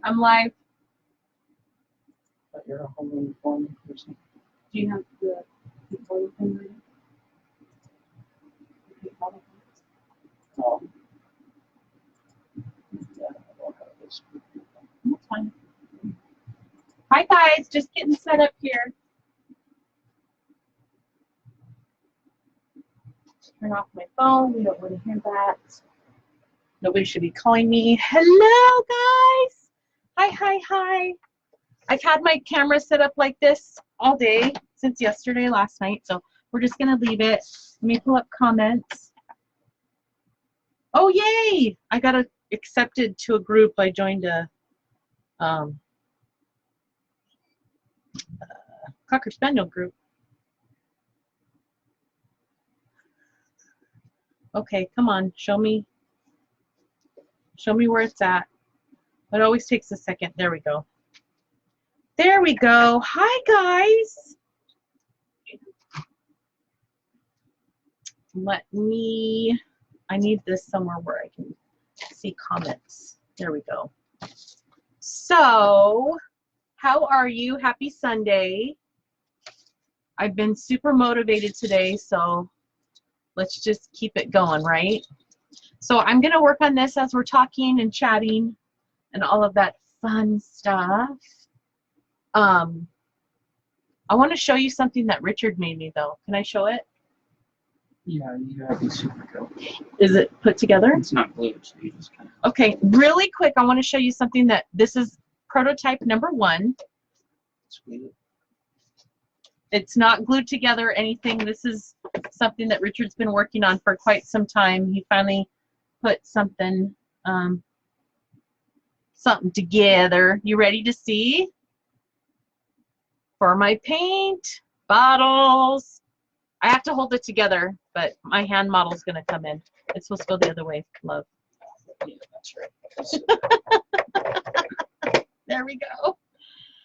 I'm live. But you're a home phone person. Do you have the phone thing ready? No. Yeah, I don't have this. That's fine. Hi guys, just getting set up here. Turn off my phone. We don't want to hear that. Nobody should be calling me. Hello guys. Hi. I've had my camera set up like this all day since yesterday, last night. So we're just gonna leave it. Let me pull up comments. Oh yay! I got accepted to a group. I joined a Cocker Spaniel group. Okay, come on, show me where it's at. It always takes a second. There we go. There we go. Hi guys. I need this somewhere where I can see comments. There we go. So, how are you? Happy Sunday. I've been super motivated today, so let's just keep it going, right? So I'm going to work on this as we're talking and chatting and all of that fun stuff. I want to show you something that Richard made me, though. Can I show it? Yeah, you have these super cool. Is it put together? It's not glued, so you just kind of. Okay, really quick, I want to show you something that this is prototype number 1. Sweet. It's not glued together or anything. This is something that Richard's been working on for quite some time. He finally put something together. You ready to see? For my paint bottles. I have to hold it together, but my hand model is going to come in. It's supposed to go the other way, love. Yeah, that's right. There we go.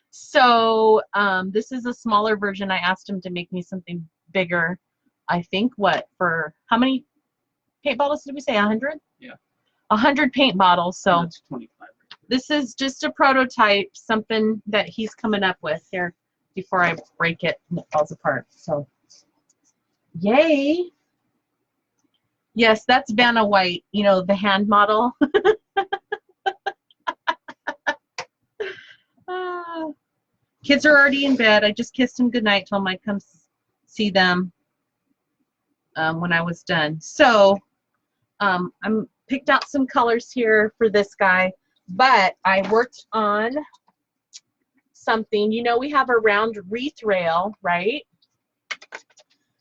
So this is a smaller version. I asked him to make me something bigger. I think for how many paint bottles did we say? 100? Yeah. 100 paint bottles. So that's 25. this is just a prototype, something that he's coming up with here before I break it and it falls apart. So yay. Yes, that's Vanna White, you know, the hand model. Kids are already in bed. I just kissed them goodnight, told them I'd come see them when I was done. So I'm picked out some colors here for this guy, but I worked on something. You know, we have a round wreath rail, right?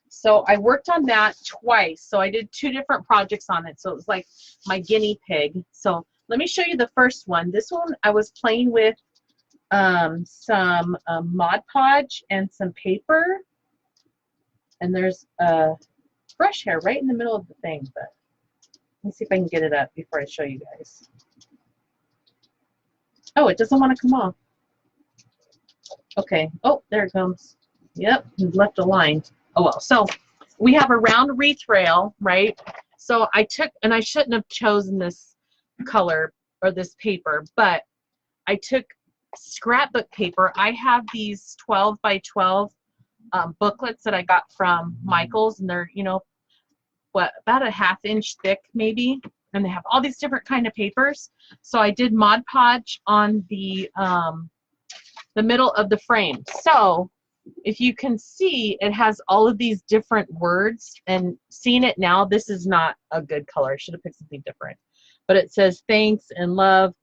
So I worked on that twice. So I did 2 different projects on it. So it was like my guinea pig. So let me show you the first one. This one I was playing with some Mod Podge and some paper. And there's a brush hair right in the middle of the thing. But let me see if I can get it up before I show you guys. Oh, it doesn't want to come off. Okay. Oh, there it comes. Yep, left a line. Oh well, so we have a round wreath rail, right? So I took, and I shouldn't have chosen this color or this paper, but I took scrapbook paper. I have these 12 by 12 booklets that I got from Michael's, and they're, you know, what, about a 1/2 inch thick maybe, and they have all these different kind of papers. So I did Mod Podge on the middle of the frame. So if you can see, it has all of these different words, and seeing it now, this is not a good color. I should have picked something different. But it says thanks and love,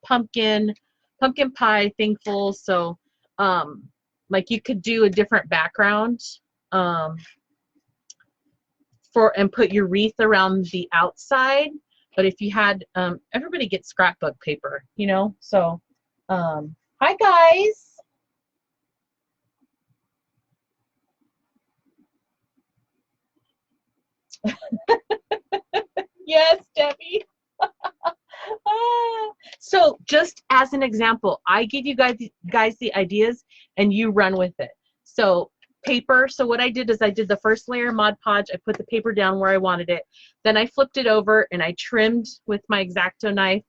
pumpkin pie, thankful. So like you could do a different background and put your wreath around the outside. But if you had everybody gets scrapbook paper, you know. So hi guys. Yes, Debbie. So just as an example, I give you guys the ideas and you run with it. So paper, so what I did is I did the first layer Mod Podge. I put the paper down where I wanted it. Then I flipped it over and I trimmed with my X-Acto knife,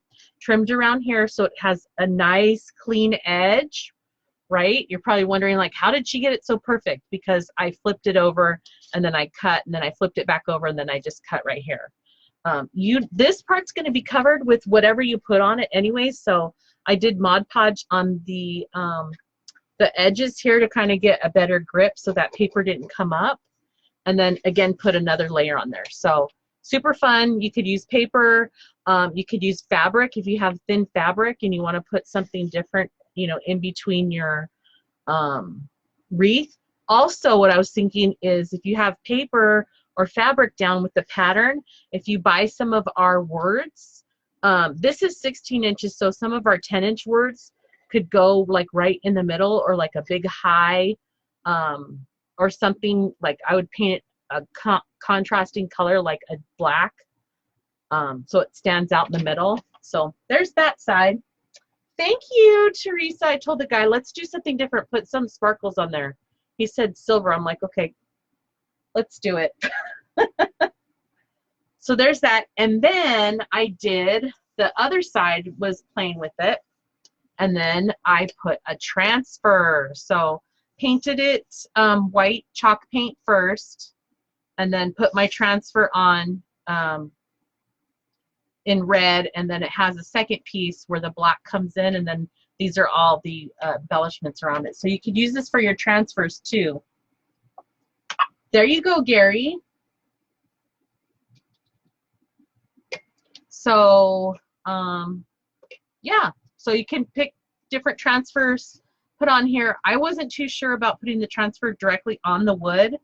trimmed around here so it has a nice clean edge, right? You're probably wondering, like, how did she get it so perfect? Because I flipped it over and then I cut and then I flipped it back over and then I just cut right here. This part's going to be covered with whatever you put on it anyway, so I did Mod Podge on the edges here to kind of get a better grip so that paper didn't come up, and then again put another layer on there. So super fun. You could use paper, you could use fabric if you have thin fabric and you want to put something different, you know, in between your wreath. Also, what I was thinking is if you have paper or fabric down with the pattern, if you buy some of our words, this is 16 inches, so some of our 10-inch words could go like right in the middle, or like a big high, or something. Like I would paint a contrasting color like a black, so it stands out in the middle. So there's that side. Thank you, Teresa. I told the guy, let's do something different, put some sparkles on there. He said silver. I'm like, okay, let's do it. So there's that. And then I did the other side, was playing with it, and then I put a transfer. So painted it white chalk paint first, and then put my transfer on in red, and then it has a second piece where the black comes in, and then these are all the embellishments around it. So you could use this for your transfers too. There you go, Gary. So yeah, so you can pick different transfers, put on here. I wasn't too sure about putting the transfer directly on the wood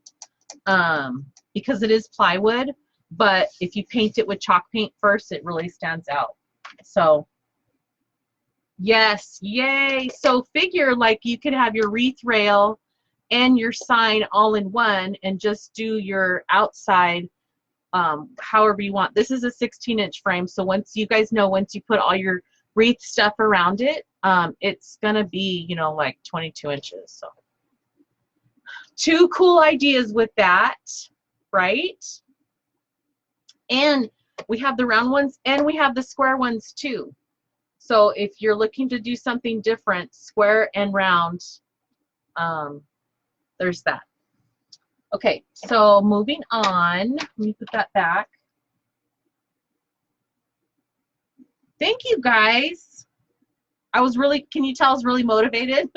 because it is plywood, but if you paint it with chalk paint first, it really stands out. So yes, yay. So figure like you could have your wreath rail and your sign all in one and just do your outside however you want. This is a 16-inch frame, so once you guys know, once you put all your wreath stuff around it, it's gonna be, you know, like 22 inches. So two cool ideas with that, right? And we have the round ones and we have the square ones too. So if you're looking to do something different, square and round, there's that. Okay, so moving on, let me put that back. Thank you guys. I was really, can you tell I was really motivated?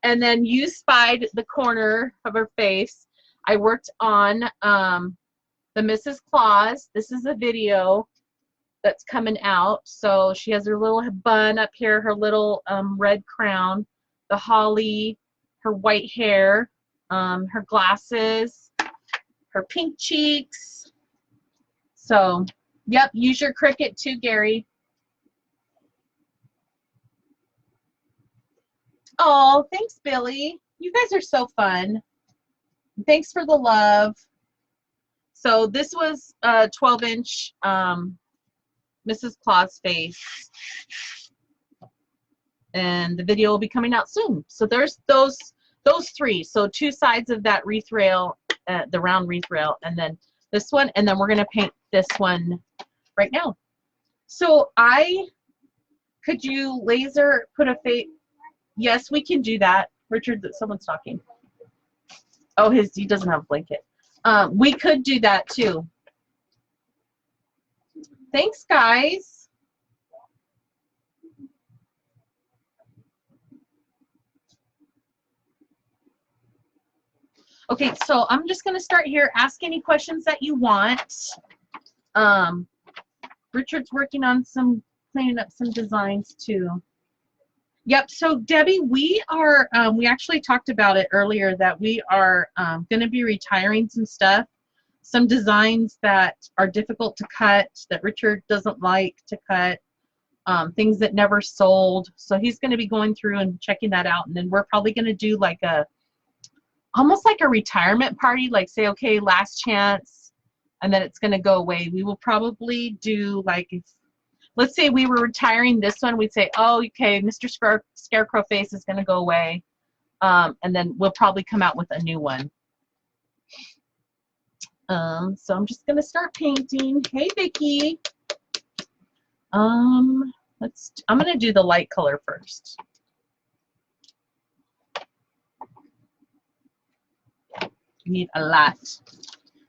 And then you spied the corner of her face. I worked on the Mrs. Claus. This is a video that's coming out. So she has her little bun up here, her little red crown, the holly, her white hair, her glasses, her pink cheeks. So, yep, use your Cricut too, Gary. Oh, thanks, Billy. You guys are so fun. Thanks for the love. So this was a 12-inch Mrs. Claus face. And the video will be coming out soon. So there's those three. So two sides of that wreath rail, the round wreath rail, and then this one, and then we're going to paint this one right now. So could you laser put a face? Yes, we can do that. Richard, someone's talking. Oh, he doesn't have a blanket. We could do that too. Thanks, guys. Okay, so I'm just going to start here. Ask any questions that you want. Richard's working on cleaning up some designs too. Yep, so Debbie, we are, we actually talked about it earlier that we are going to be retiring some stuff, some designs that are difficult to cut, that Richard doesn't like to cut, things that never sold. So he's going to be going through and checking that out, and then we're probably going to do like almost like a retirement party, like say, okay, last chance, and then it's going to go away. We will probably do like, let's say we were retiring this one, we'd say, oh, okay, Mr. Scarecrow face is going to go away, and then we'll probably come out with a new one. So I'm just going to start painting. Hey, Vicki. I'm gonna do the light color first. You need a lot.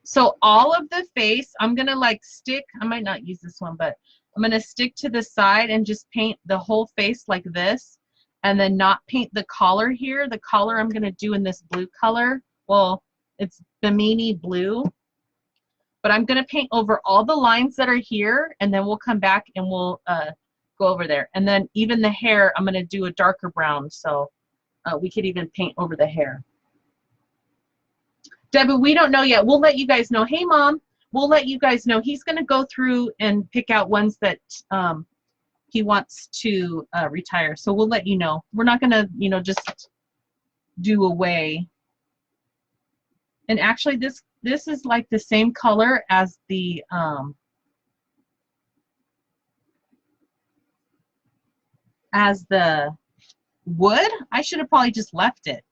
So all of the face, I'm gonna like stick, I might not use this one, but I'm gonna stick to the side and just paint the whole face like this, and then not paint the collar here. The collar I'm gonna do in this blue color. Well, it's Bimini blue, but I'm gonna paint over all the lines that are here, and then we'll come back and we'll go over there. And then even the hair, I'm gonna do a darker brown, so we could even paint over the hair. Debbie, we don't know yet. We'll let you guys know. Hey, Mom, we'll let you guys know. He's going to go through and pick out ones that he wants to retire. So we'll let you know. We're not going to, you know, just do away. And actually, this is like the same color as the wood. I should have probably just left it.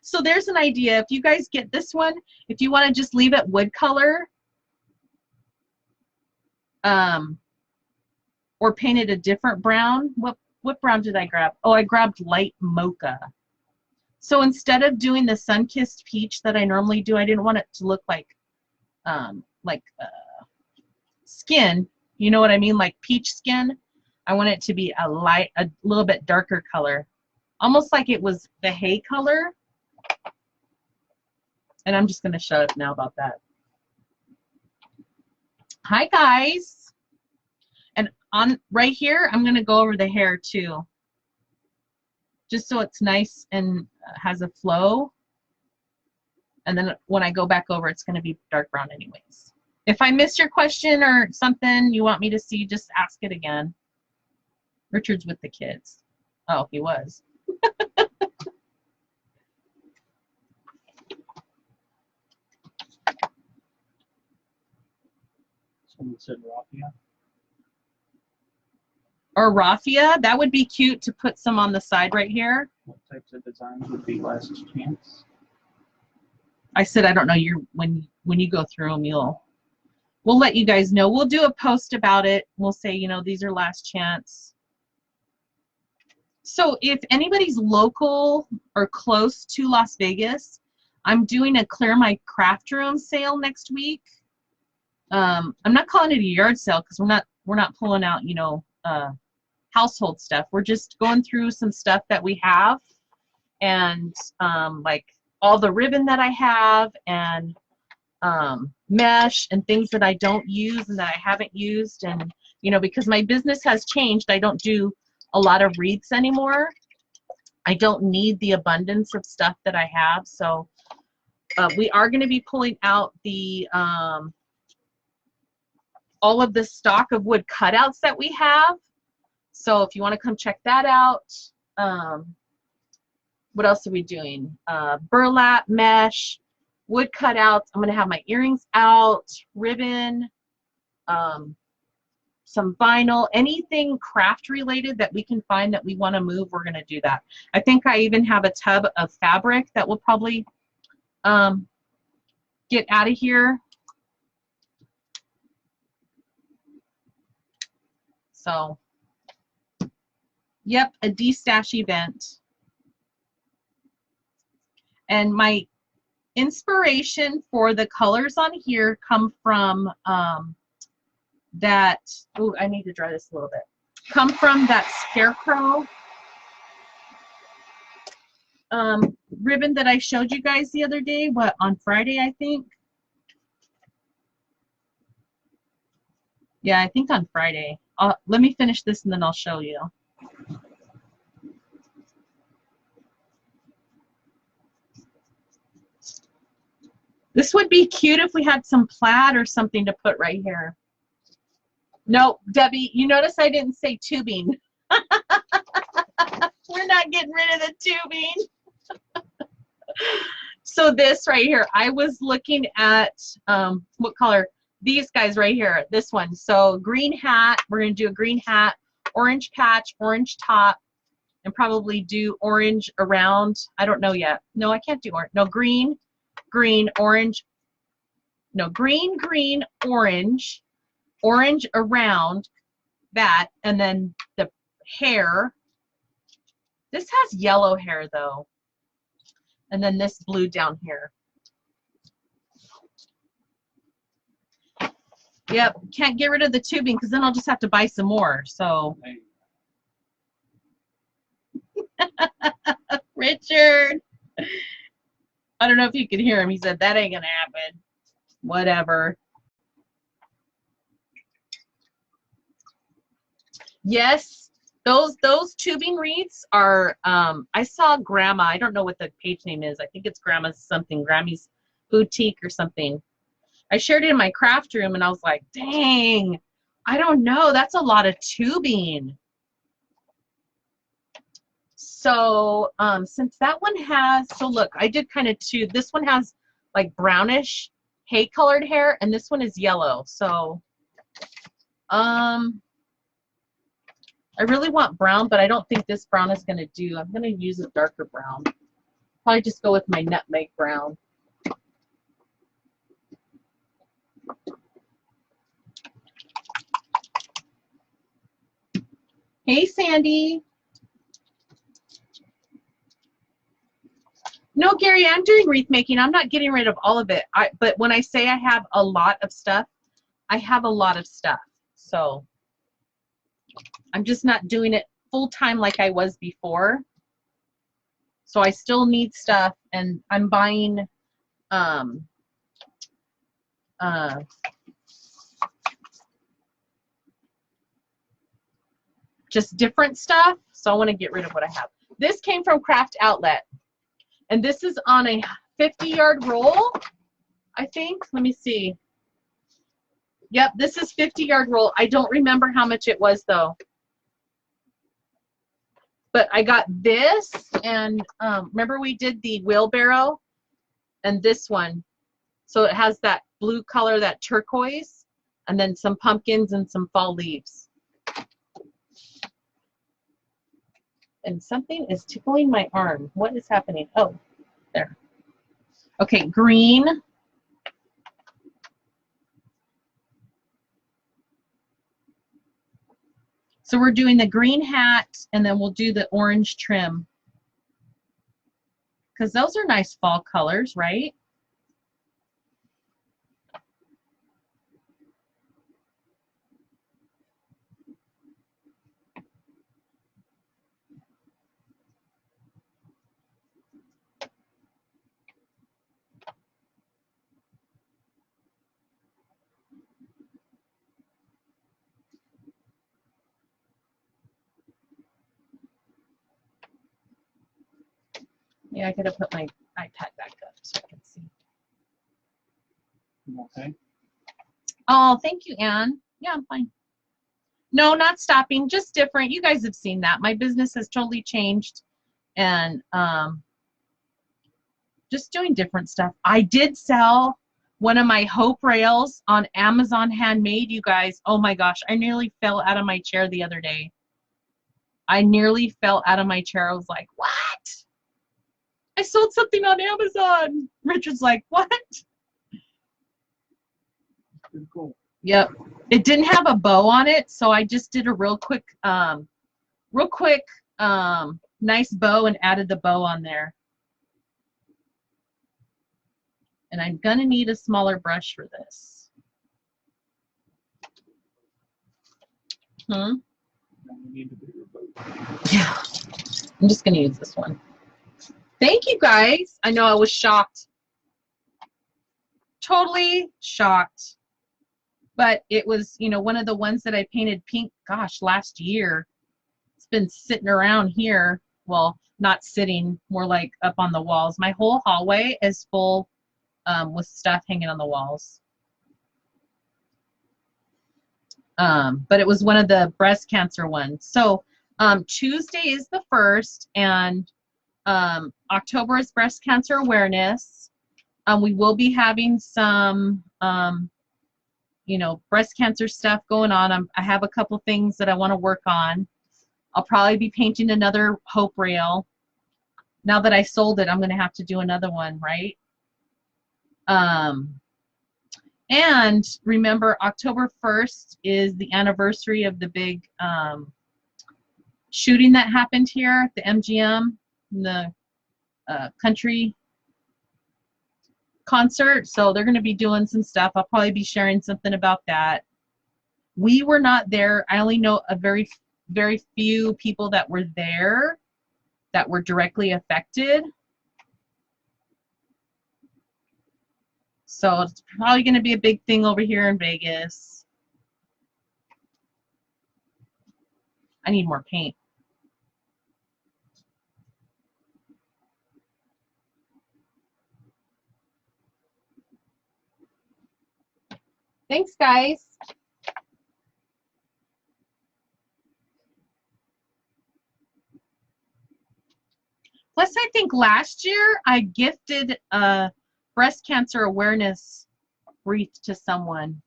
So there's an idea. If you guys get this one, if you want to just leave it wood color, or paint it a different brown. What brown did I grab? Oh, I grabbed light mocha. So instead of doing the sun-kissed peach that I normally do, I didn't want it to look like skin. You know what I mean? Like peach skin. I want it to be a little bit darker color. Almost like it was the hay color. And I'm just going to shut up now about that. Hi, guys. And on right here, I'm going to go over the hair too. Just so it's nice and has a flow. And then when I go back over, it's going to be dark brown anyways. If I missed your question or something you want me to see, just ask it again. Richard's with the kids. Oh, he was. Someone said raffia. Or raffia, that would be cute to put some on the side right here. What types of designs would be last chance? I said I don't know. When you go through them, we'll let you guys know. We'll do a post about it. We'll say, you know, these are last chance. So if anybody's local or close to Las Vegas, I'm doing a Clear My Craft Room sale next week. I'm not calling it a yard sale because we're not pulling out, you know, household stuff. We're just going through some stuff that we have, and like all the ribbon that I have, and mesh and things that I don't use and that I haven't used. And you know, because my business has changed, I don't do a lot of wreaths anymore. I don't need the abundance of stuff that I have. So we are going to be pulling out the all of the stock of wood cutouts that we have. So if you want to come check that out. What else are we doing? Burlap, mesh, wood cutouts. I'm going to have my earrings out, ribbon, some vinyl, anything craft related that we can find that we want to move, we're going to do that. I think I even have a tub of fabric that will probably get out of here. So, yep, a de-stash event. And my inspiration for the colors on here come from that, oh, I need to dry this a little bit. Come from that Scarecrow ribbon that I showed you guys the other day, what, on Friday, I think? Yeah, I think on Friday. Let me finish this and then I'll show you. This would be cute if we had some plaid or something to put right here. No, Debbie, you notice I didn't say tubing. We're not getting rid of the tubing. So this right here, I was looking at, what color? These guys right here, this one. So green hat, we're going to do a green hat, orange patch, orange top, and probably do orange around. I don't know yet. No, I can't do orange. No, green, green, orange. No, green, green, orange, orange around that, and then the hair. This has yellow hair though. And then this blue down here. Yep, can't get rid of the tubing because then I'll just have to buy some more. So, Richard, I don't know if you can hear him. He said that ain't gonna happen. Whatever. Yes, those tubing wreaths are. I saw Grandma. I don't know what the page name is. I think it's Grandma's something. Grammy's Boutique or something. I shared it in my craft room, and I was like, dang, I don't know. That's a lot of tubing. So since that one has, so look, I did kind of two. This one has like brownish hay colored hair, and this one is yellow. So I really want brown, but I don't think this brown is going to do. I'm going to use a darker brown. Probably just go with my nutmeg brown. Hey, Sandy. No, Gary, I'm doing wreath making. I'm not getting rid of all of it. But when I say I have a lot of stuff, I have a lot of stuff. So I'm just not doing it full time like I was before. So I still need stuff, and I'm buying just different stuff. So I want to get rid of what I have. This came from Craft Outlet, and this is on a 50-yard roll, I think. Let me see. Yep, this is 50-yard roll. I don't remember how much it was though. But I got this, and remember we did the wheelbarrow, and this one. So it has that blue color, that turquoise, and then some pumpkins and some fall leaves. And something is tickling my arm. What is happening? Oh, there. Okay, green. So we're doing the green hat, and then we'll do the orange trim. Because those are nice fall colors, right? Yeah, I gotta put my iPad back up so I can see. Okay. Oh, thank you, Anne. Yeah, I'm fine. No, not stopping, just different. You guys have seen that. My business has totally changed, and just doing different stuff. I did sell one of my Hope rails on Amazon Handmade, you guys. Oh my gosh, I nearly fell out of my chair the other day. I nearly fell out of my chair. I was like, what? I sold something on Amazon. Richard's like, what? Pretty cool. Yep. It didn't have a bow on it, so I just did a real quick nice bow and added the bow on there. And I'm gonna need a smaller brush for this. Now we need a bigger boat. Yeah. I'm just gonna use this one. Thank you guys. I know I was shocked. Totally shocked. But it was, you know, one of the ones that I painted pink, gosh, last year. It's been sitting around here. Well, not sitting, more like up on the walls. My whole hallway is full with stuff hanging on the walls. But it was one of the breast cancer ones. So Tuesday is the 1st, and October is breast cancer awareness. We will be having some, you know, breast cancer stuff going on. I have a couple things that I want to work on. I'll probably be painting another Hope rail. Now that I sold it, I'm going to have to do another one, right? And remember, October 1st is the anniversary of the big shooting that happened here at the MGM, the country concert. So they're going to be doing some stuff. I'll probably be sharing something about that. We were not there. I only know a very, very few people that were there that were directly affected. So it's probably going to be a big thing over here in Vegas. I need more paint. Thanks, guys. Plus, I think last year I gifted a breast cancer awareness wreath to someone.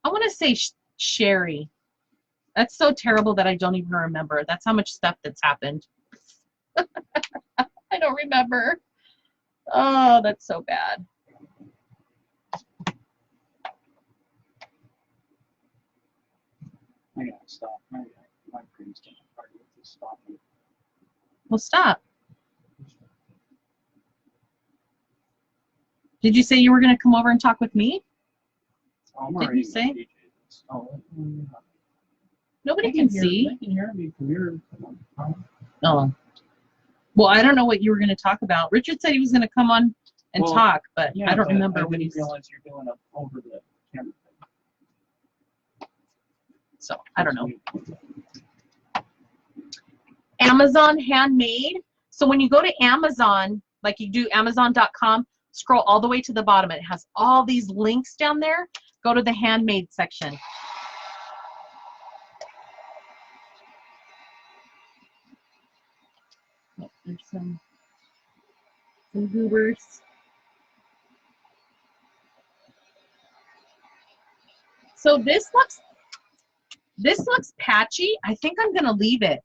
I want to say Sherry. That's so terrible that I don't even remember. That's how much stuff that's happened. I don't remember. Oh, that's so bad. I gotta stop. My brain's getting hard with this stopping. Well, stop. Did you say you were going to come over and talk with me? I'm Did you say? DJs. Oh, Nobody can see. They can hear me from here. Oh. Well, I don't know what you were going to talk about. Richard said he was going to come on and talk, but yeah, I don't remember what he he's. realize you're doing it over the camera thing. So I don't know. Amazon handmade. So when you go to Amazon, like you do Amazon.com, scroll all the way to the bottom. It has all these links down there. Go to the handmade section. Oh, there's some goobers. So this looks patchy. I think I'm gonna leave it.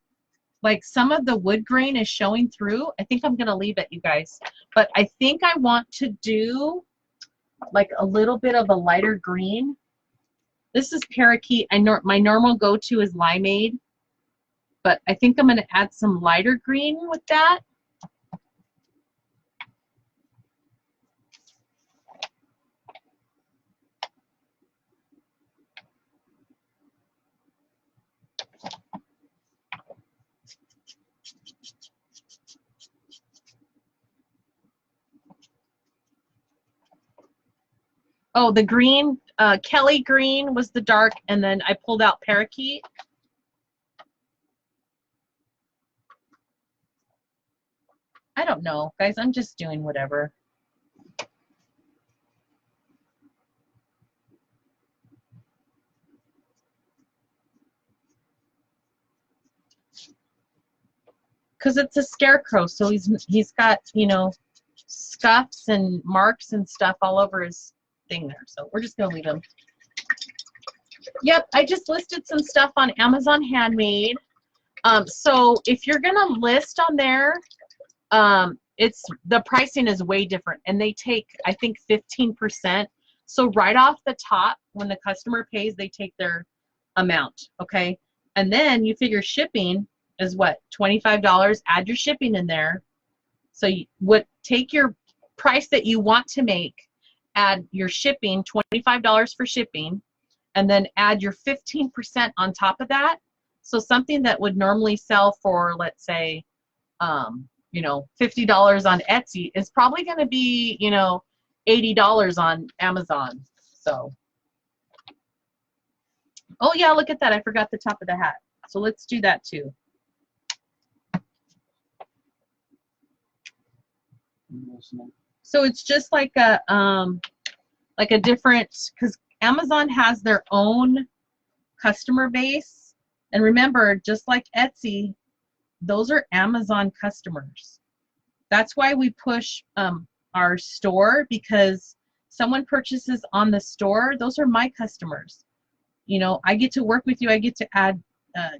Like some of the wood grain is showing through. I think I'm gonna leave it, you guys. But I think I want to do like a little bit of a lighter green. This is parakeet. My normal go-to is limeade, but I think I'm gonna add some lighter green with that. Oh, the green, Kelly green was the dark, and then I pulled out parakeet. I don't know, guys. I'm just doing whatever. Because it's a scarecrow, so he's got, you know, scuffs and marks and stuff all over his thing there. So we're just gonna leave him. Yep, I just listed some stuff on Amazon Handmade. So if you're gonna list on there, the pricing is way different, and they take, I think, 15%. So right off the top, when the customer pays, they take their amount, okay? And then you figure shipping is what, $25? Add your shipping in there. So take your price that you want to make, add your shipping, $25 for shipping, and then add your 15% on top of that. So something that would normally sell for, let's say, you know, $50 on Etsy is probably going to be, you know, $80 on Amazon. So, oh yeah, look at that. I forgot the top of the hat. So let's do that too. So it's just like a different, because Amazon has their own customer base. And remember, just like Etsy, those are Amazon customers. That's why we push our store, because someone purchases on the store, those are my customers. You know, I get to work with you. I get to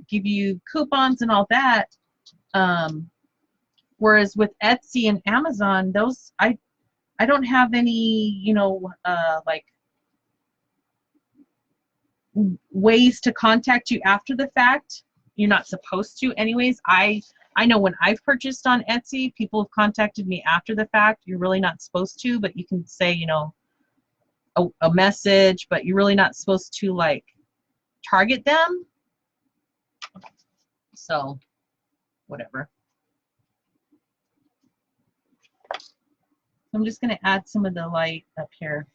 give you coupons and all that. Whereas with Etsy and Amazon, those I don't have any, you know, like ways to contact you after the fact. You're not supposed to anyways. I know when I've purchased on Etsy, people have contacted me after the fact. You're really not supposed to, but you can say, you know, a message, but you're really not supposed to like target them. So whatever. I'm just going to add some of the light up here.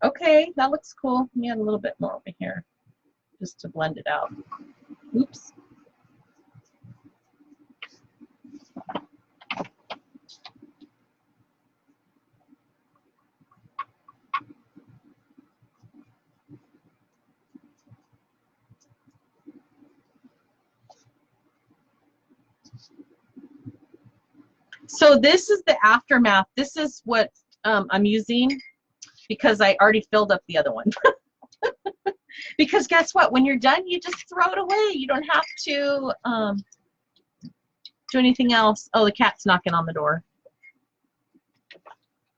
Okay, that looks cool. Let me add a little bit more over here just to blend it out. Oops. So this is the aftermath. This is what I'm using because I already filled up the other one. Because guess what? When you're done, you just throw it away. You don't have to do anything else. Oh, the cat's knocking on the door.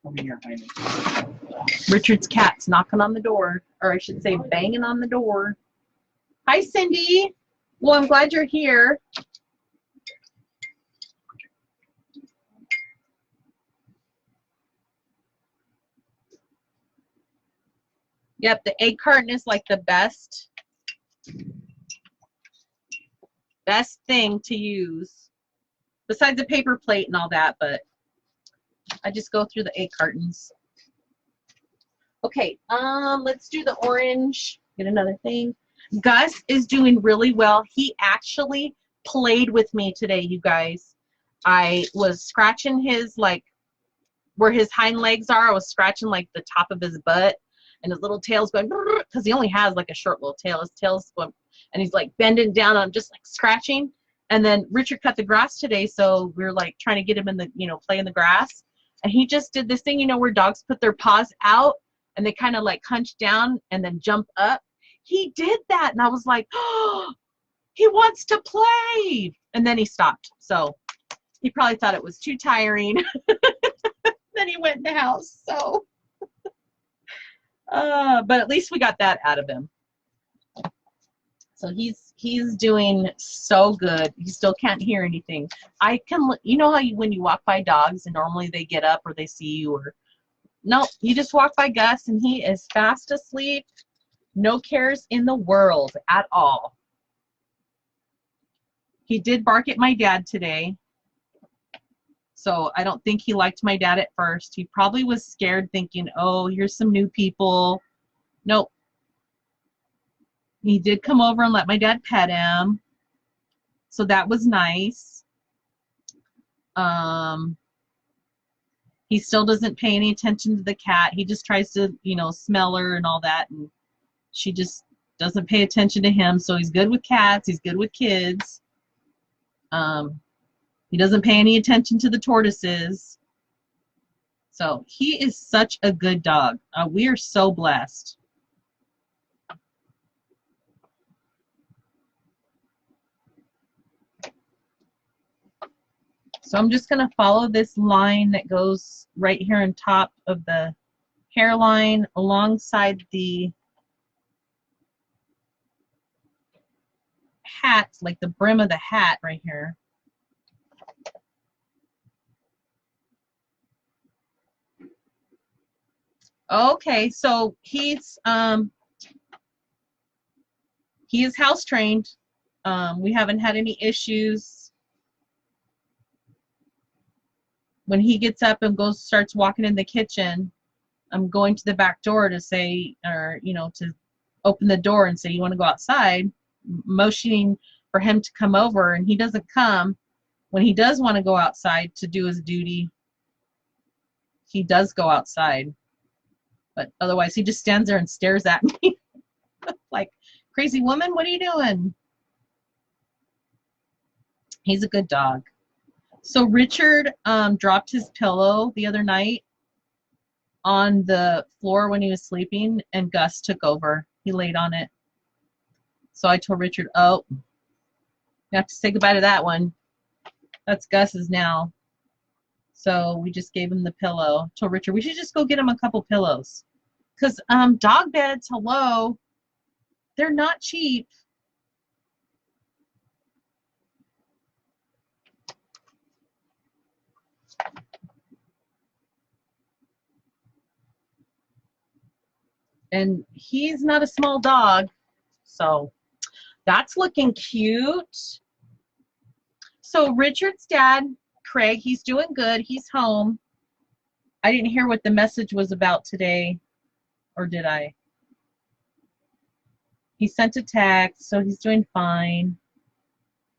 Over here, Highness. Richard's cat's knocking on the door, or I should say banging on the door. Hi, Cindy. Well, I'm glad you're here. Yep, the egg carton is like the best thing to use. Besides the paper plate and all that, but I just go through the egg cartons. Okay, let's do the orange. Get another thing. Gus is doing really well. He actually played with me today, you guys. I was scratching his, like, where his hind legs are. I was scratching, like, the top of his butt. And his little tail's going, because he only has, like, a short little tail. His tail's going, and he's, like, bending down. I'm just, like, scratching. And then Richard cut the grass today, so we were, like, trying to get him in the, you know, play in the grass. And he just did this thing, you know, where dogs put their paws out, and they kind of, like, hunch down and then jump up. He did that, and I was like, oh, he wants to play. And then he stopped. So he probably thought it was too tiring. Then he went in the house, so. But at least we got that out of him. So he's doing so good. He still can't hear anything. I can, you know how when you walk by dogs and normally they get up or they see you, or no, you just walk by Gus and he is fast asleep. No cares in the world at all. He did bark at my dad today. So I don't think he liked my dad at first. He probably was scared, thinking, oh, here's some new people. Nope. He did come over and let my dad pet him. So that was nice. He still doesn't pay any attention to the cat. He just tries to, you know, smell her and all that. And she just doesn't pay attention to him. So he's good with cats. He's good with kids. He doesn't pay any attention to the tortoises. So he is such a good dog. We are so blessed. So I'm just going to follow this line that goes right here on top of the hairline alongside the hat, like the brim of the hat right here. Okay, so he is house trained. We haven't had any issues. When he gets up and starts walking in the kitchen, I'm going to the back door to say, or, you know, to open the door and say, you want to go outside, motioning for him to come over, and he doesn't come. When he does want to go outside to do his duty, he does go outside. But otherwise, he just stands there and stares at me like, crazy woman, what are you doing? He's a good dog. So Richard dropped his pillow the other night on the floor when he was sleeping, and Gus took over. He laid on it. So I told Richard, oh, You have to say goodbye to that one. That's Gus's now. So we just gave him the pillow. Told Richard we should just go get him a couple pillows. Because dog beds, hello, they're not cheap. And he's not a small dog. So that's looking cute. So Richard's dad, Craig, he's doing good. He's home. I didn't hear what the message was about today, or did I? He sent a text, so he's doing fine.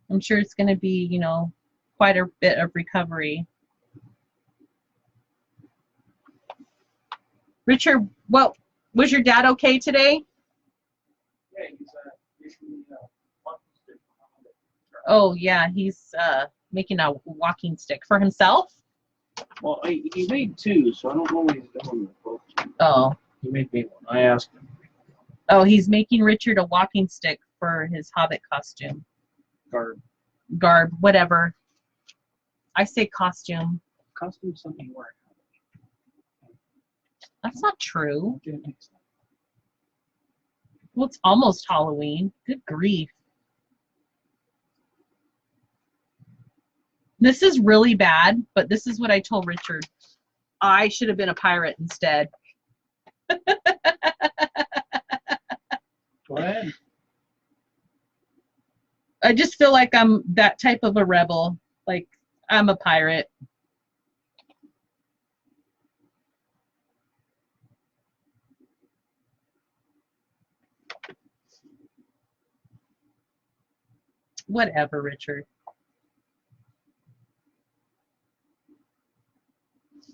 I'm sure it's going to be, you know, quite a bit of recovery. Richard, what was your dad okay today? Yeah, he's usually walking stick. Oh yeah, he's making a walking stick for himself. Well, he made two, so I don't know what he's doing with both. Oh. He made me one. I asked him. Oh, he's making Richard a walking stick for his Hobbit costume. Garb, whatever. I say costume. Costume something you wear. That's not true. Okay, it makes sense. Well, it's almost Halloween. Good grief. This is really bad, but this is what I told Richard. I should have been a pirate instead. Go ahead. I just feel like I'm that type of a rebel. Like, I'm a pirate. Whatever, Richard.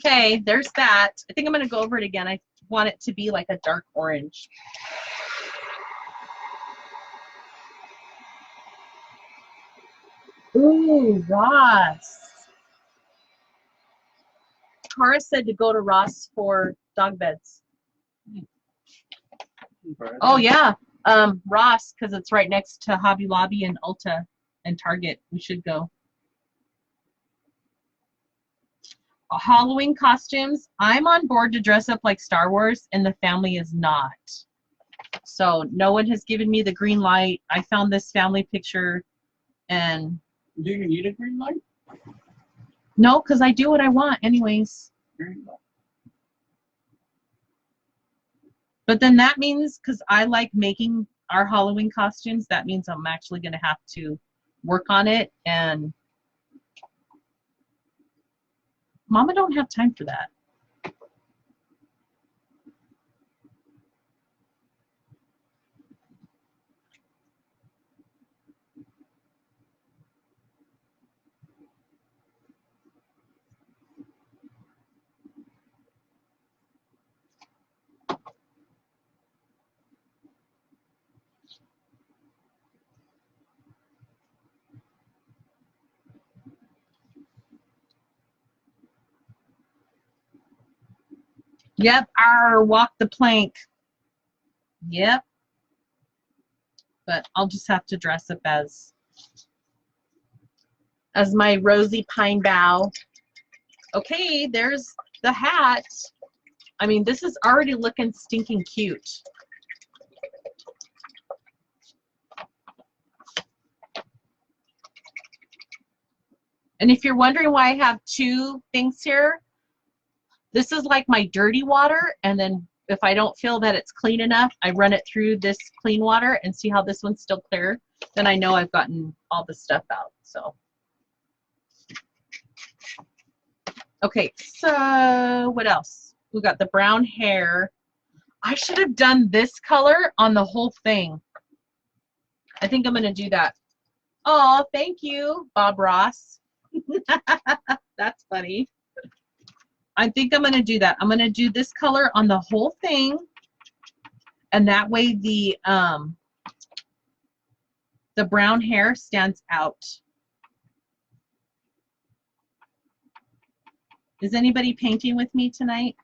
Okay, there's that. I think I'm going to go over it again. I want it to be like a dark orange. Ooh, Ross. Tara said to go to Ross for dog beds. Oh, yeah. Ross, because it's right next to Hobby Lobby and Ulta and Target. We should go. Halloween costumes. I'm on board to dress up like Star Wars, and the family is not. So no one has given me the green light. I found this family picture, and Do you need a green light? no, because I do what I want anyways. There you go. But then that means, because I like making our Halloween costumes, that means I'm actually going to have to work on it, and Mama don't have time for that. Yep, walk the plank. Yep. But I'll just have to dress up as my Rosie Pine Bough. Okay, there's the hat. I mean, this is already looking stinking cute. And if you're wondering why I have two things here, this is like my dirty water, and then if I don't feel that it's clean enough, I run it through this clean water and see how this one's still clear. Then I know I've gotten all the stuff out. So, okay, so what else? We got the brown hair. I should have done this color on the whole thing. I think I'm going to do that. Oh, thank you, Bob Ross. That's funny. I think I'm going to do that. I'm going to do this color on the whole thing, and that way the brown hair stands out. Is anybody painting with me tonight?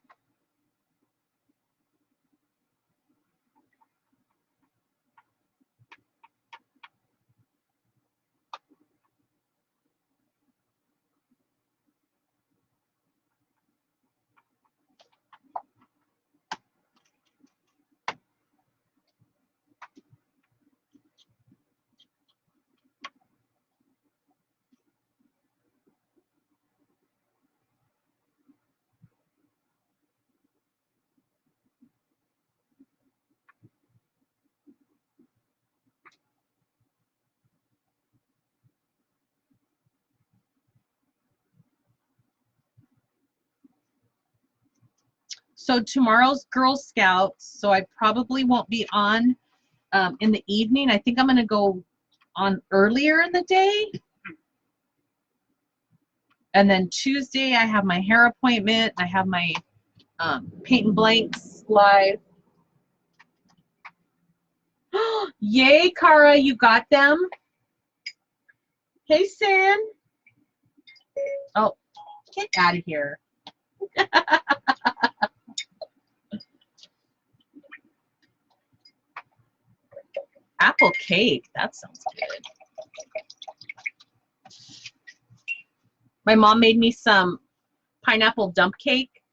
So tomorrow's Girl Scouts, so I probably won't be on in the evening. I think I'm going to go on earlier in the day. And then Tuesday, I have my hair appointment. I have my paint and blanks live. Yay, Cara, you got them. Hey, San. Oh, get out of here. Apple cake. That sounds good. My mom made me some pineapple dump cake.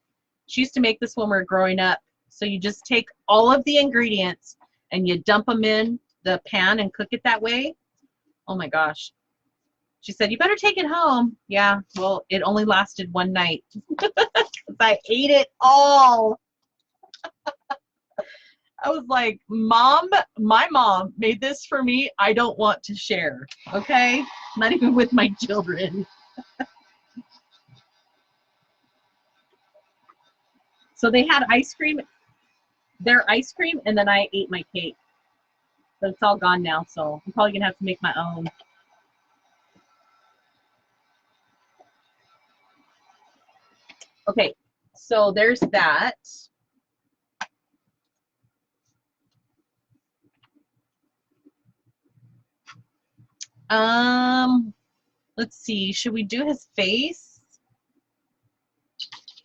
She used to make this when we were growing up. So you just take all of the ingredients and you dump them in the pan and cook it that way. Oh my gosh. She said, you better take it home. Yeah, well, it only lasted one night. I ate it all. I was like, Mom, my mom made this for me. I don't want to share, okay? Not even with my children. So they had ice cream, their ice cream, and then I ate my cake. But it's all gone now, so I'm probably going to have to make my own. Okay, so there's that. Let's see, should we do his face?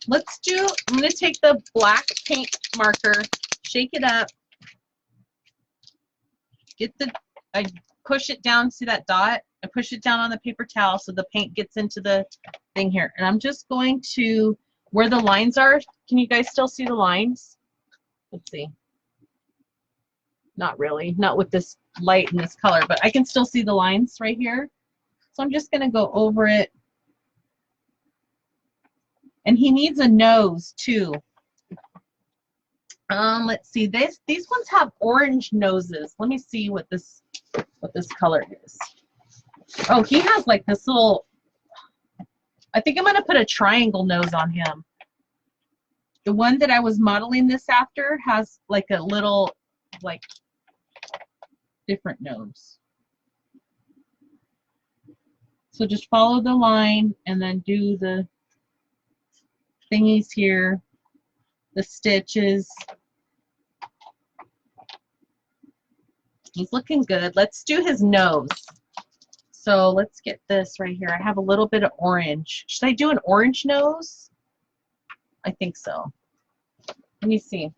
Let's do, I'm going to take the black paint marker, shake it up, I push it down, see that dot? I push it down on the paper towel so the paint gets into the thing here. And I'm just going to, where the lines are, can you guys still see the lines? Let's see. Not really, not with this light and this color, but I can still see the lines right here. So I'm just gonna go over it. And he needs a nose too. Let's see, these ones have orange noses. Let me see what this color is. Oh, he has like this little, I think I'm gonna put a triangle nose on him. The one that I was modeling this after has like a little, like, different nose. So just follow the line and then do the thingies here, the stitches. He's looking good. Let's do his nose. So let's get this right here. I have a little bit of orange. Should I do an orange nose? I think so. Let me see.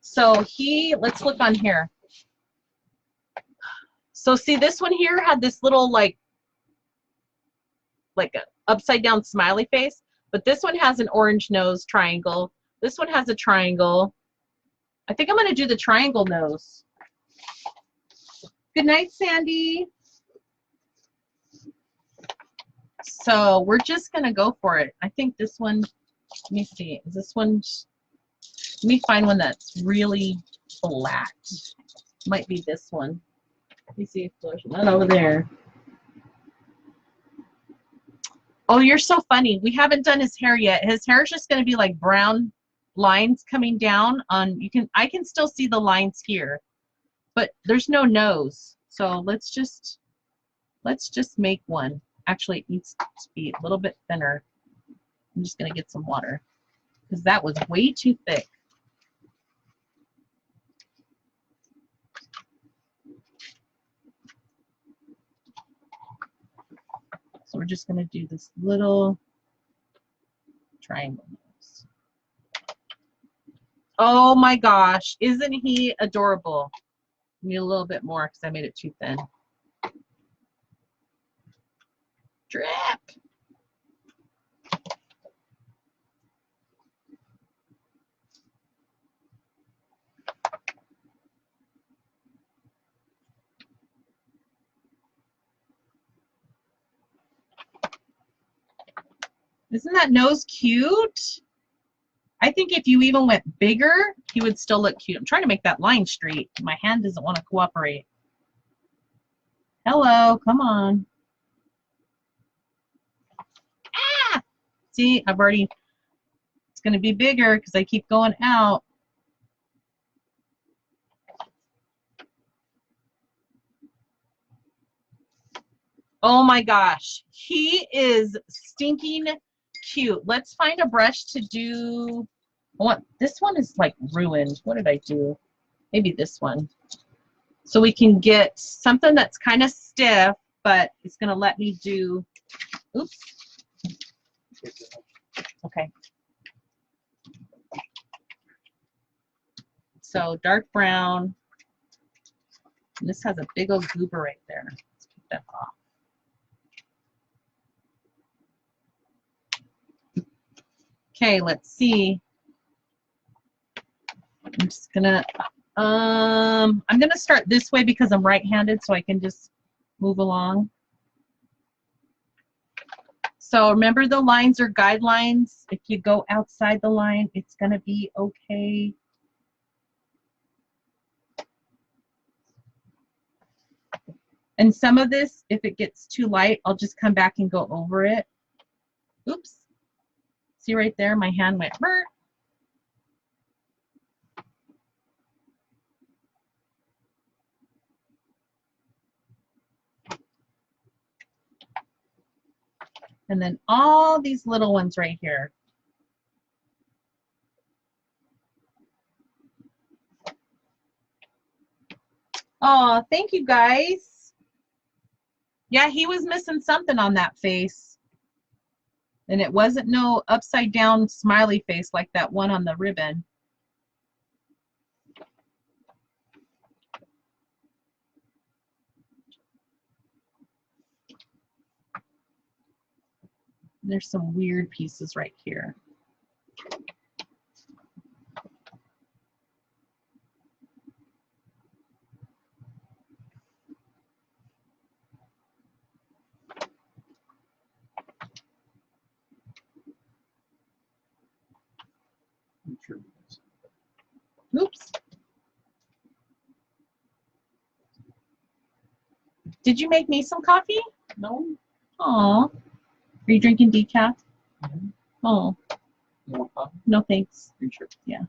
So let's look on here. So see, this one here had this little like a upside down smiley face, but this one has an orange nose triangle. This one has a triangle. I think I'm going to do the triangle nose. Good night, Sandy. So we're just going to go for it. I think this one, let me see, is this one, let me find one that's really flat. Might be this one. Let me see if there's one over there. Oh, you're so funny. We haven't done his hair yet. His hair is just going to be like brown lines coming down on, I can still see the lines here, but there's no nose. So let's just make one. Actually, it needs to be a little bit thinner. I'm just going to get some water because that was way too thick. So we're just going to do this little triangle nose. Oh my gosh, isn't he adorable? Need a little bit more because I made it too thin. Drip. Isn't that nose cute? I think if you even went bigger, he would still look cute. I'm trying to make that line straight. My hand doesn't want to cooperate. Hello, come on. Ah! See, I've already, It's going to be bigger because I keep going out. Oh my gosh, he is stinking cute. Let's find a brush to do. This one is like ruined. What did I do? Maybe this one. So we can get something that's kind of stiff, but it's going to let me do, oops. Okay. So dark brown. And this has a big old goober right there. Let's keep that off. Okay, let's see. I'm just gonna I'm gonna start this way because I'm right-handed, so I can just move along. So remember, the lines are guidelines. If you go outside the line, it's gonna be okay. And some of this, if it gets too light, I'll just come back and go over it. Oops. See right there, my hand went burr. And then all these little ones right here. Oh, thank you guys. Yeah, he was missing something on that face. And it wasn't no upside down smiley face like that one on the ribbon. There's some weird pieces right here. Oops. Did you make me some coffee? No. Aw. Are you drinking decaf? Mm-hmm. Oh. You want coffee? No, thanks. Are you sure? Yeah.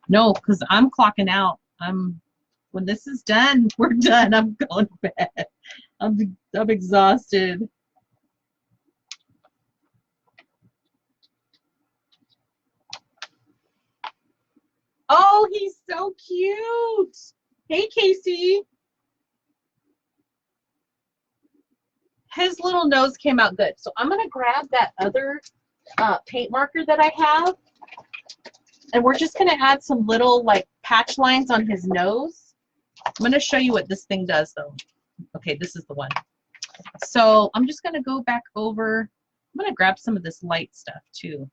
No, because I'm clocking out. When this is done, we're done. I'm going to bed. I'm exhausted. Oh, he's so cute. Hey, Casey. His little nose came out good. So I'm going to grab that other paint marker that I have. And we're just going to add some little like patch lines on his nose. I'm going to show you what this thing does though. Okay, this is the one. So I'm just going to go back over. I'm going to grab some of this light stuff too.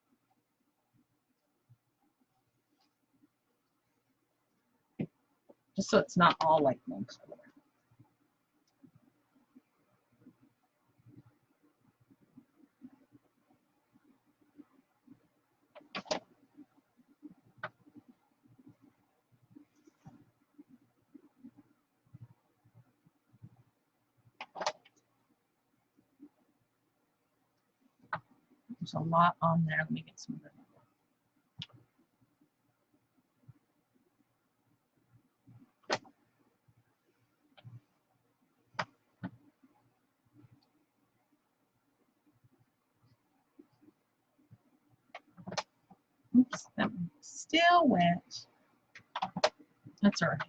Just so it's not all like one color. There's a lot on there. Let me get some of that. Oops, that one's still wet. That's all right.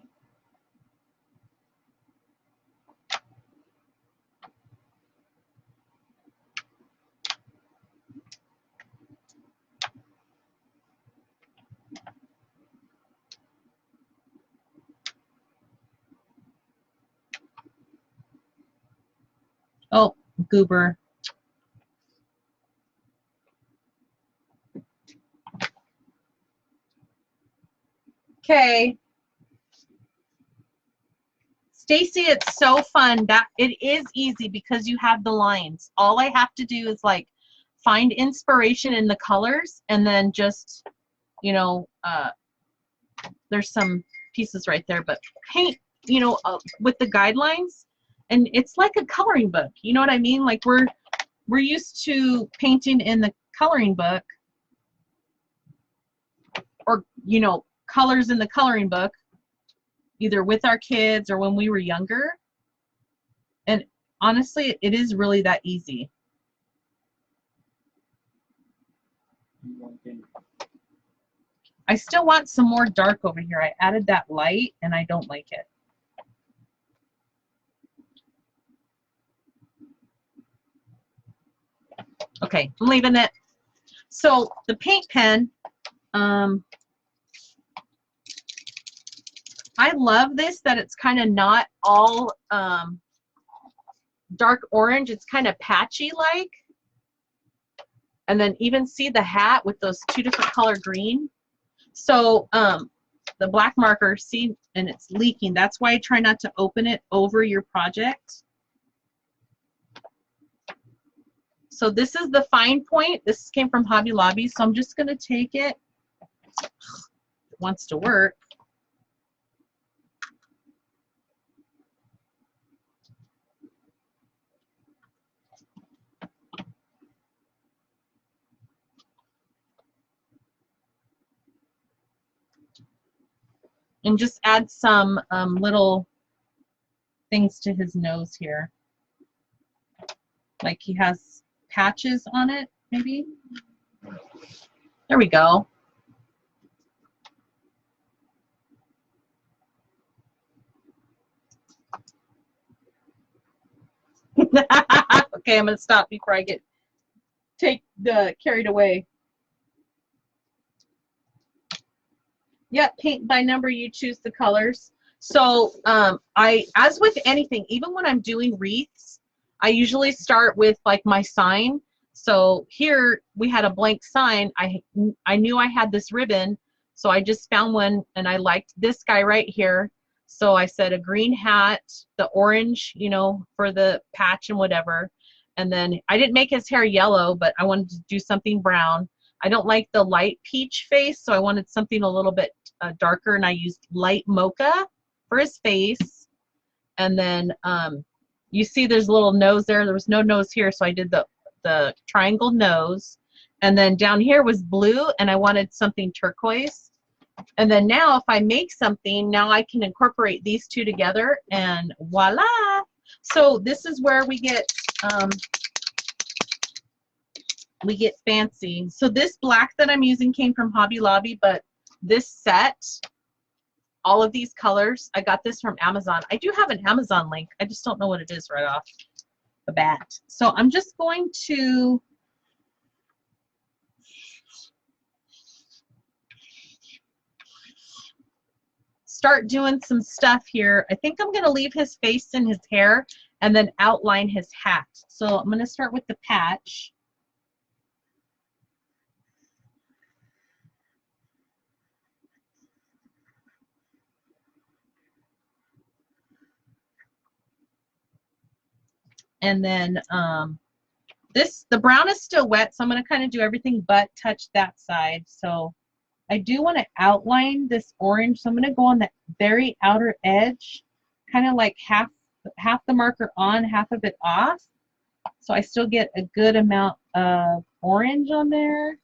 Oh, goober. Okay. Stacy, it's so fun. That it is easy because you have the lines. All I have to do is like find inspiration in the colors and then just, you know, there's some pieces right there, but paint, you know, with the guidelines, and it's like a coloring book. You know what I mean? Like we're used to painting in the coloring book, or, you know, colors in the coloring book, either with our kids or when we were younger. And honestly, it is really that easy. I still want some more dark over here. I added that light and I don't like it. Okay, I'm leaving it. So the paint pen, I love this, that it's kind of not all dark orange. It's kind of patchy like. And then even see the hat with those two different color green. So the black marker, see, and it's leaking. That's why I try not to open it over your project. So this is the fine point. This came from Hobby Lobby. So I'm just going to take it. It wants to work. And just add some little things to his nose here. Like he has patches on it, maybe. There we go. Okay, I'm going to stop before I get carried away. Yep, paint by number, you choose the colors. So as with anything, even when I'm doing wreaths, I usually start with like my sign. So here we had a blank sign. I knew I had this ribbon, so I just found one and I liked this guy right here. So I said a green hat, the orange, you know, for the patch and whatever. And then I didn't make his hair yellow, but I wanted to do something brown. I don't like the light peach face, so I wanted something a little bit darker, and I used light mocha for his face. And then you see there's a little nose there. There was no nose here, so I did the triangle nose. And then down here was blue, and I wanted something turquoise. And then now if I make something, now I can incorporate these two together, and voila! So this is where we get fancy. So this black that I'm using came from Hobby Lobby, but this set, all of these colors, I got this from Amazon. I do have an Amazon link. I just don't know what it is right off the bat. So I'm just going to start doing some stuff here. I think I'm going to leave his face and his hair and then outline his hat. So I'm going to start with the patch. And then the brown is still wet, so I'm going to kind of do everything but touch that side. So I do want to outline this orange, so I'm going to go on the very outer edge, kind of like half the marker on, half of it off. So I still get a good amount of orange on there.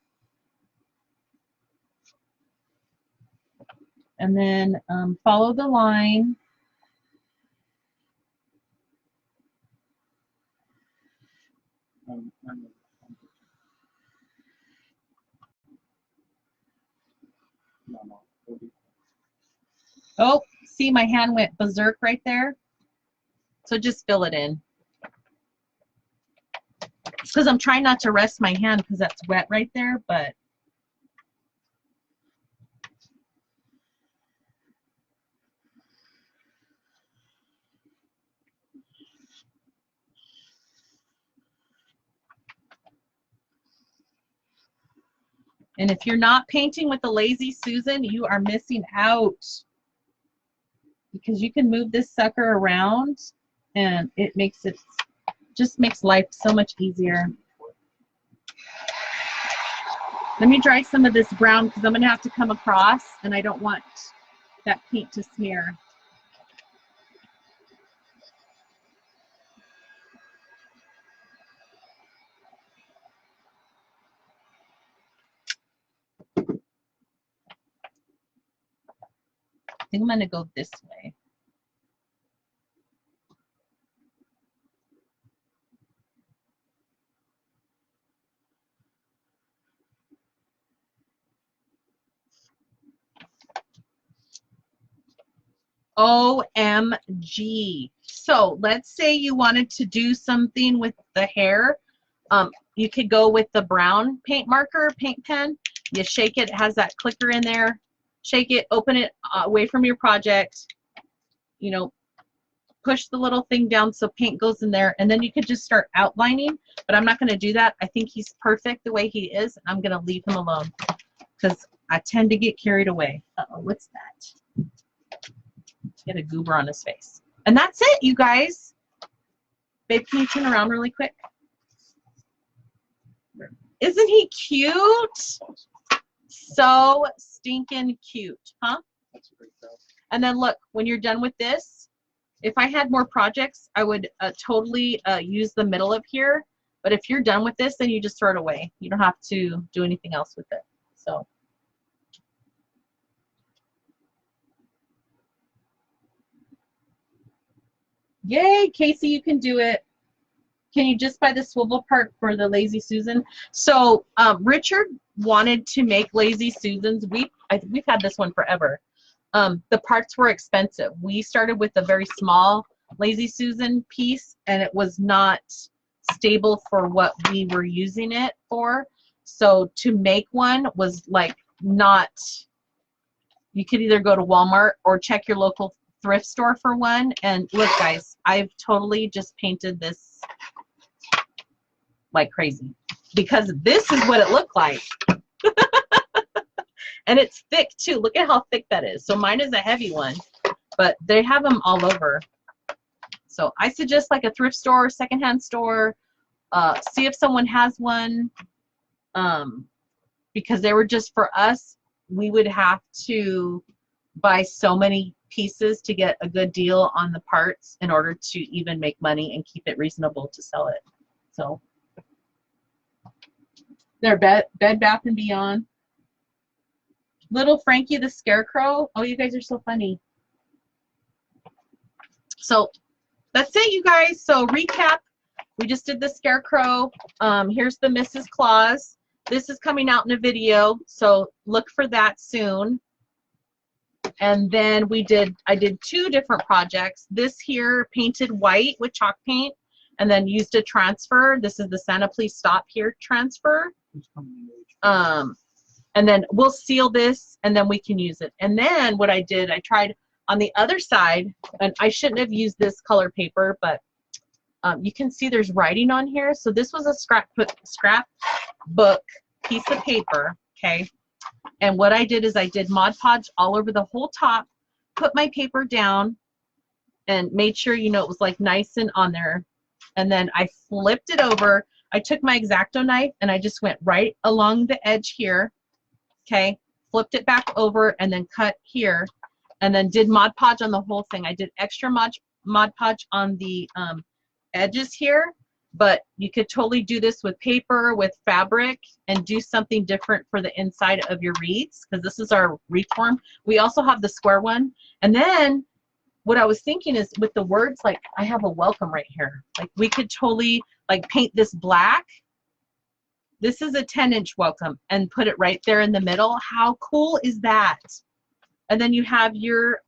And then follow the line. Oh, see, my hand went berserk right there. So just fill it in. Because I'm trying not to rest my hand because that's wet right there, but and if you're not painting with the Lazy Susan, you are missing out, because you can move this sucker around and it just makes life so much easier. Let me dry some of this brown because I'm going to have to come across and I don't want that paint to smear. think I'm going to go this way. OMG. So let's say you wanted to do something with the hair. You could go with the brown paint marker, paint pen. You shake it, it has that clicker in there. Shake it, open it away from your project. You know, push the little thing down so paint goes in there, and then you could just start outlining. But I'm not going to do that. I think he's perfect the way he is, and I'm going to leave him alone because I tend to get carried away. Uh-oh, what's that? Get a goober on his face. And that's it, you guys. Babe, can you turn around really quick? Isn't he cute? So stinking cute, huh? That's a great job. And then look, when you're done with this, if I had more projects, I would totally use the middle of here. But if you're done with this, then you just throw it away. You don't have to do anything else with it. So. Yay, Casey, you can do it. Can you just buy the swivel part for the Lazy Susan? So Richard wanted to make Lazy Susans. We've had this one forever. The parts were expensive. We started with a very small Lazy Susan piece, and it was not stable for what we were using it for. So to make one was like not, you could either go to Walmart or check your local thrift store for one. And look, guys, I've totally just painted this like crazy because this is what it looked like. And it's thick too. Look at how thick that is. So mine is a heavy one, but they have them all over. So I suggest like a thrift store, secondhand store, see if someone has one, because they were just for us. We would have to buy so many pieces to get a good deal on the parts in order to even make money and keep it reasonable to sell it. So they're Bed Bath & Beyond. Little Frankie the Scarecrow. Oh, you guys are so funny. So that's it, you guys. So recap. We just did the Scarecrow. Here's the Mrs. Claus. This is coming out in a video, so look for that soon. And then I did 2 different projects. This here painted white with chalk paint and then used a transfer. This is the Santa Please Stop Here transfer. And then we'll seal this and then we can use it. And then what I did, I tried on the other side, and I shouldn't have used this color paper, but you can see there's writing on here. So this was a scrapbook piece of paper, okay? And what I did is I did Mod Podge all over the whole top, put my paper down, and made sure, you know, it was like nice and on there. And then I flipped it over. I took my X-Acto knife and I just went right along the edge here, okay? Flipped it back over and then cut here, and then did Mod Podge on the whole thing. I did extra Mod Podge on the edges here, but you could totally do this with paper, with fabric, and do something different for the inside of your wreaths, because this is our wreath form. We also have the square one. And then what I was thinking is with the words, like I have a welcome right here. Like we could totally like paint this black. This is a 10-inch welcome and put it right there in the middle. How cool is that? And then you have your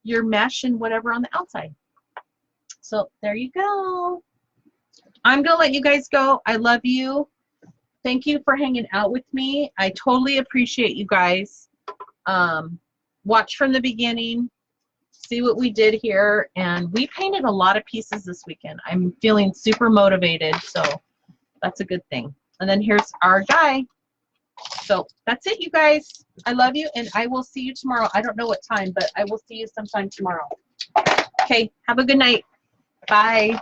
mesh and whatever on the outside. So there you go. I'm going to let you guys go. I love you. Thank you for hanging out with me. I totally appreciate you guys. Watch from the beginning. See what we did here. And we painted a lot of pieces this weekend. I'm feeling super motivated, so that's a good thing. And then here's our guy. So that's it, you guys. I love you, and I will see you tomorrow. I don't know what time, but I will see you sometime tomorrow. Okay, have a good night. Bye.